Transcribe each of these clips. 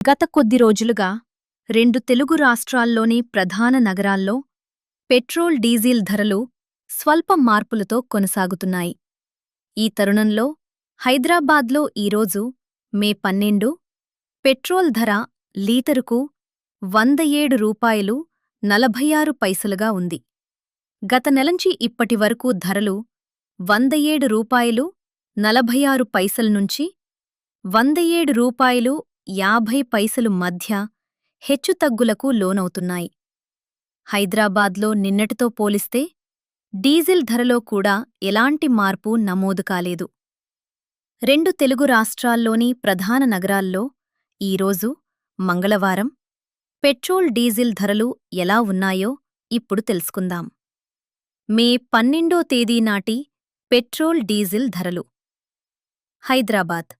గత కొద్ది రోజులుగా రెండు తెలుగు రాష్ట్రాల్లోని ప్రధాన నగరాల్లో పెట్రోల్ డీజిల్ ధరలు స్వల్ప మార్పులతో కొనసాగుతున్నాయి. ఈ తరుణంలో హైదరాబాద్లో ఈరోజు మే 12 పెట్రోల్ ధర లీటరుకు రూ. 107.46 ఉంది. గత నెలంచి ఇప్పటివరకు ధరలు రూ. 107.46 నుంచి రూ. 107.50 మధ్య హెచ్చుతగ్గులకు లోనవుతున్నాయి. హైదరాబాద్లో నిన్నటితో పోలిస్తే డీజిల్ ధరలో కూడా ఎలాంటి మార్పు నమోదు కాలేదు. రెండు తెలుగు రాష్ట్రాల్లోని ప్రధాన నగరాల్లో ఈరోజు మంగళవారం పెట్రోల్ డీజిల్ ధరలు ఎలా ఉన్నాయో ఇప్పుడు తెలుసుకుందాం. మే 12 తేదీ నాటి పెట్రోల్ డీజిల్ ధరలు. హైదరాబాద్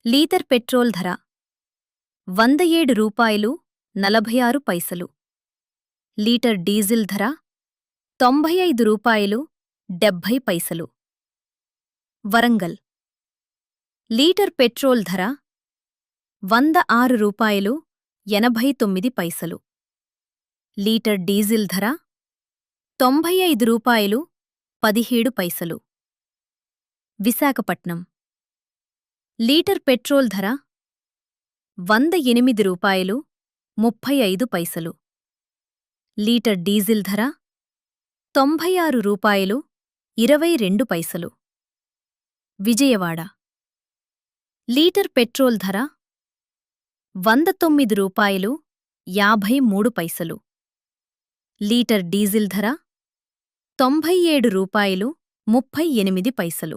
లీటర్ పెట్రోల్ ధర రూ. 107.46. లీటర్ డీజిల్ ధర రూ. 95.70. వరంగల్ లీటర్ పెట్రోల్ ధర రూ. 106.89. లీటర్ డీజిల్ ధర రూ. 95.17. విశాఖపట్నం లీటర్ పెట్రోల్ ధర రూ. 108.35. లీటర్ డీజిల్ ధర రూ. 96.22. విజయవాడ లీటర్ పెట్రోల్ ధర రూ. 109.53. లీటర్ డీజిల్ ధర రూ. 97.38.